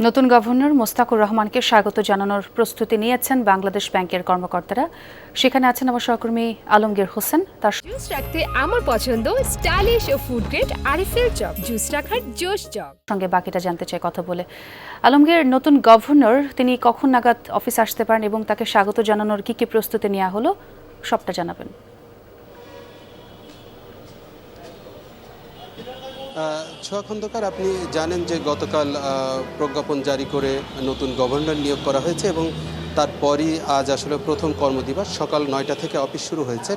নতুন গভর্নর মোস্তাকুর রহমানকে স্বাগত জানানোর প্রস্তুতি নিয়েছেন বাংলাদেশ ব্যাংকের কর্মকর্তারা। সেখানে আছেন আমার সহকর্মী আলমগীর হোসেন। তার জুস রাখতে আমার পছন্দ স্টাইলিশ ও ফুড গ্রেড আরএফএল চক। জুস রাখার জোশ চক। সঙ্গে বাকিটা জানতে চাই কথা বলে। আলমগীর, নতুন গভর্নর তিনি কখন নাগাদ অফিস আসতে পারেন এবং তাকে স্বাগত জানানোর কি প্রস্তুতি নেওয়া হলো সবটা জানাবেন। ছোয়া খন্দকার, আপনি জানেন যে গতকাল প্রজ্ঞাপন জারি করে নতুন গভর্নর নিয়োগ করা হয়েছে এবং তারপরই আজ আসলে প্রথম কর্মদিবস সকাল 9টা থেকে অফিস শুরু হয়েছে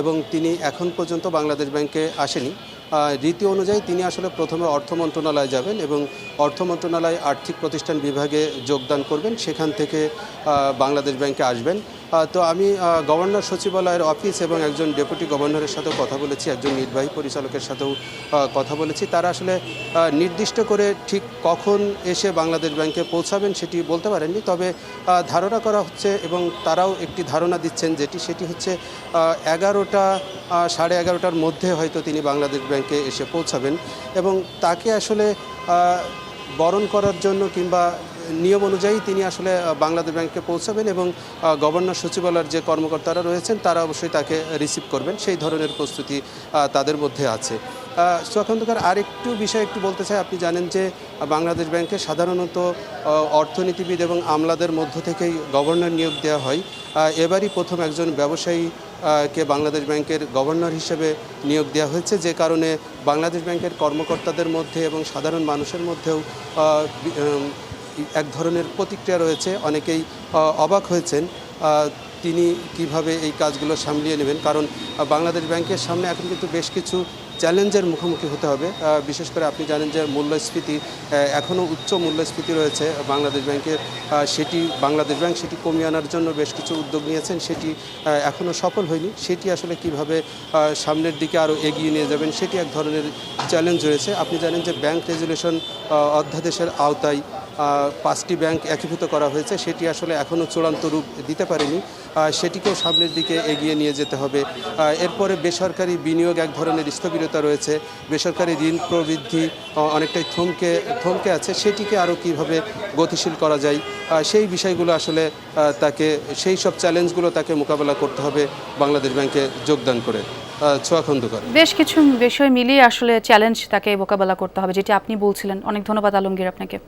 এবং তিনি এখন পর্যন্ত বাংলাদেশ ব্যাংকে আসেনি। রীতি অনুযায়ী তিনি আসলে প্রথমে অর্থ মন্ত্রণালয়ে যাবেন এবং অর্থ মন্ত্রণালয় আর্থিক প্রতিষ্ঠান বিভাগে যোগদান করবেন, সেখান থেকে বাংলাদেশ ব্যাংকে আসবেন। তো আমি গভর্নর সচিবালয়ের অফিস এবং একজন ডেপুটি গভর্নরের সাথেও কথা বলেছি, একজন নির্বাহী পরিচালকের সাথেও কথা বলেছি। তারা আসলে নির্দিষ্ট করে ঠিক কখন এসে বাংলাদেশ ব্যাংকে পৌঁছাবেন সেটি বলতে পারেননি, তবে ধারণা করা হচ্ছে এবং তারাও একটি ধারণা দিচ্ছেন সেটি হচ্ছে 11টা 11:30টার মধ্যে হয়তো তিনি বাংলাদেশ ব্যাংকে এসে পৌঁছাবেন এবং তাকে আসলে বরণ করার জন্য কিংবা নিয়ম অনুযায়ী তিনি আসলে বাংলাদেশ ব্যাংকে পৌঁছাবেন এবং গভর্নর সচিবালয়ের যে কর্মকর্তারা রয়েছেন তারা অবশ্যই তাকে রিসিভ করবেন, সেই ধরনের প্রস্তুতি তাদের মধ্যে আছে। ছোয়া খন্দকার, আরেকটু বিষয় একটু বলতে চাই। আপনি জানেন যে বাংলাদেশ ব্যাংকে সাধারণত অর্থনীতিবিদ এবং আমলাদের মধ্য থেকেই গভর্নর নিয়োগ দেওয়া হয়। এবারই প্রথম একজন ব্যবসায়ী কে বাংলাদেশ ব্যাংকের গভর্নর হিসেবে নিয়োগ দেওয়া হয়েছে, যে কারণে বাংলাদেশ ব্যাংকের কর্মকর্তাদের মধ্যে এবং সাধারণ মানুষের মধ্যেও এক ধরনের প্রতিক্রিয়া রয়েছে। অনেকেই অবাক হয়েছেন তিনি কিভাবে এই কাজগুলো সামলিয়ে নেবেন, কারণ বাংলাদেশ ব্যাংকের সামনে এখন কিন্তু বেশ কিছু চ্যালেঞ্জের মুখোমুখি হতে হবে। বিশেষ করে আপনি জানেন যে মূল্যস্ফীতি, এখনও উচ্চ মূল্যস্ফীতি রয়েছে বাংলাদেশ ব্যাংকের। বাংলাদেশ ব্যাংক সেটি কমিয়ে আনার জন্য বেশ কিছু উদ্যোগ নিয়েছেন, সেটি এখনও সফল হয়নি। সেটি আসলে কিভাবে সামনের দিকে আরও এগিয়ে নিয়ে যাবেন সেটি এক ধরনের চ্যালেঞ্জ রয়েছে। আপনি জানেন যে ব্যাংক রেজুলেশন অধ্যাদেশের আওতায় 5টি ব্যাংক একীভূত করা হয়েছে, সেটি আসলে এখনও চূড়ান্ত রূপ দিতে পারেনি। সেটিকেও সামনের দিকে এগিয়ে নিয়ে যেতে হবে। এরপরে বেসরকারি বিনিয়োগ এক ধরনের স্থবিরতা রয়েছে, বেসরকারি ঋণ প্রবৃদ্ধি অনেকটাই থমকে আছে, সেটিকে আরও কিভাবে গতিশীল করা যায় সেই বিষয়গুলো আসলে তাকে, সেই সব চ্যালেঞ্জগুলো তাকে মোকাবেলা করতে হবে বাংলাদেশ ব্যাংকে যোগদান করে। ছোয়া খন্দকার, বেশ কিছু বিষয় মিলিয়ে আসলে চ্যালেঞ্জ তাকে মোকাবেলা করতে হবে, যেটি আপনি বলছিলেন। অনেক ধন্যবাদ আলমগীর আপনাকে।